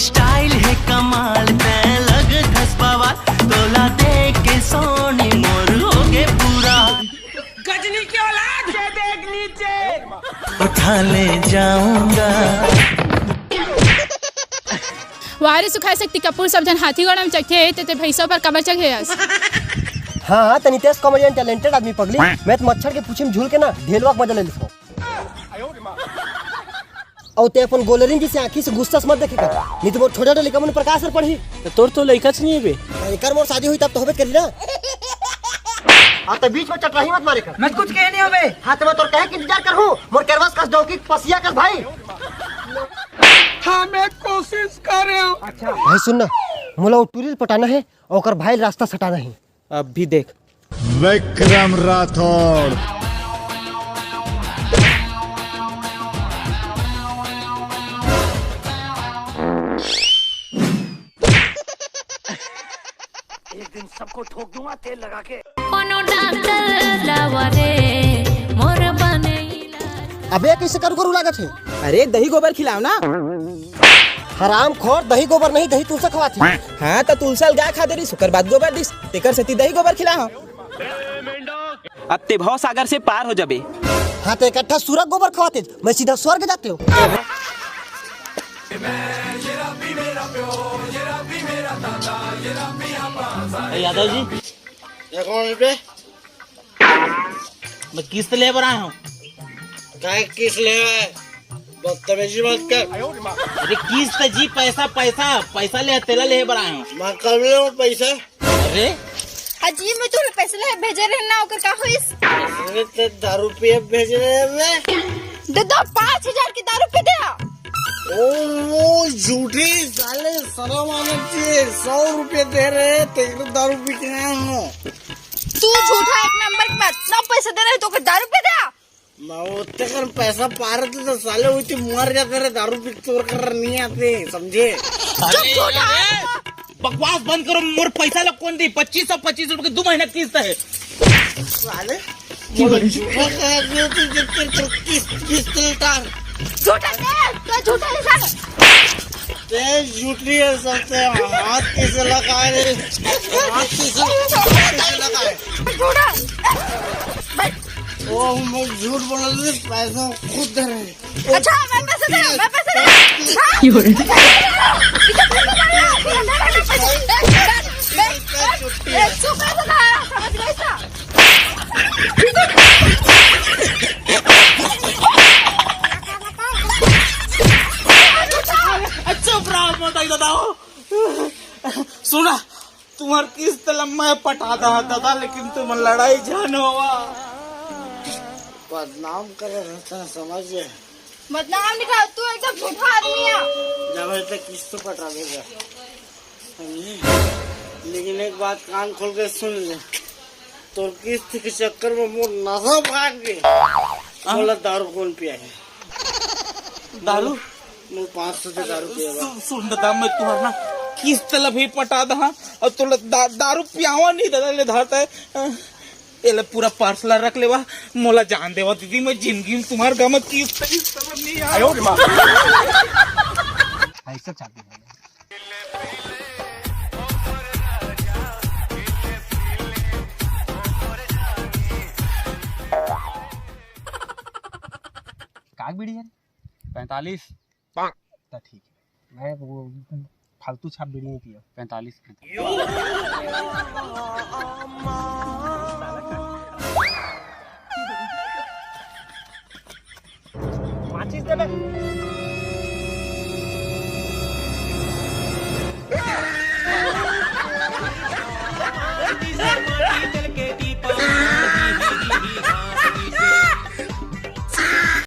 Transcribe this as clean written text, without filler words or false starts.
Style है कमाल ते लग धस बवाल तोला देख के सोनी मोर हो गए पूरा गजनी की औलाद के देख नीचे उठा ले जाऊंगा। वारे सुखाए सकती कपूर सब जन हाथी गोड़ा में चखे ते भैंसों पर कमर चढ़े। हाँ तनी तेज कॉमेडियन टैलेंटेड आदमी पगली। मैं तो मच्छर के पूछे में झूल के ना ढेलवा मजा ले लिखो। और ते अपन गोलरिन जी से आंखी से गुस्सा मत देखेगा नहीं तो वो छोटा लड़का मन प्रकाश सर पढ़ी तोर तो लड़का नहीं है बे। कर मोर शादी हुई तब तो होबे करी ना। आ तो बीच में चटराही मत मारे कर। मत कुछ कहने होबे। हां तो मैं तोर कहे के इंतजार कर हूं मोर करवास कस दो की पसिया कर भाई। हाँ मैं कोशिश कर रहा हूँ। अच्छा भाई सुन ना मोला टूरिस्ट पटाना है और ओकर भाई रास्ता सटाना है। अब भी देख विक्रम राठौड़ एक दिन सबको ठोक दूंगा तेल लगा के। अबे कैसे करू लागत है। अरे दही गोबर खिलाओ ना। हराम खोर दही गोबर नहीं दही तुलसा खवाती। हाँ तो तुलसल गाय खा दे रही सुकर बाद गोबर दिस तेकर से दही गोबर खिलाओ। अब ते भव सागर से पार हो जाबे। हाँ तो इकट्ठा सूरज गोबर खवाते मैं सीधा स्वर्ग जाते हो। यादव जी मैं किस्त ले रहा हूँ। किस ले बदतमीजी मत कर। अरे किस्त जी पैसा पैसा पैसा ले तेला ले बड़ा हूँ। मैं कब ले पैसा। अरे अजी मैं तोरे पैसे ले भेजे रहे ना ओकर का होइस। अरे ते दारू पिए भेज रहे मैं दे दो 5000 की दारू पे दे। ओ झूठी साले शर्म आना चाहिए। 100 रुपये दे रहे तेरे दारू पी के आया हूँ। तू झूठा एक नंबर की बात ना पैसे दे रहे तो ओकर दारू पे दे। मैं उतने कर पैसा पा रहे थे तो साले उतने मर जाते रहे दारू पी तोड़ कर नहीं आते समझे। बकवास बंद करो मोर पैसा लोग कौन दी 2525 रुपए की 2 महीने किस्त है। साले झूठा कह दिया तू जब किस्त उतार। झूठा दे तो झूठा इंसान ते झूठी है सबसे हाथ किसे लगाए हाथ किसे लगाए। झूठा ओ मैं झूठ बोल रही पैसा खुद दे रहे। अच्छा मैं पैसे दे अच्छा ब्राह्मण सुना तुम्हार किस्त मैं पटाता था लेकिन तुम लड़ाई जानो बदनाम करे रहता है समझिए। बदनाम निकाल तू एकदम झूठा आदमी है। जब तक किस्त पटा देगा लेकिन एक बात कान खोल के सुन ले तो किस्त के चक्कर में मोर नशा भाग गए। बोला दारू कौन पिया है। दारू मोर 500 से दारू पिया। सुन बता मैं तुम्हारा किस्त भी पटा दा और तुला दारू पियावा नहीं दादा ले धारता है। एला पूरा पार्सल रख लेवा मोला जान देवा दीदी मैं जिंदगी में तुम्हारे गाँव में किस्त नहीं आया। ऐसा चाहती है काग बीड़ी है 45 तो ठीक है मैं वो फालतू छाप बीड़ी नहीं पिया 45 माचिस दे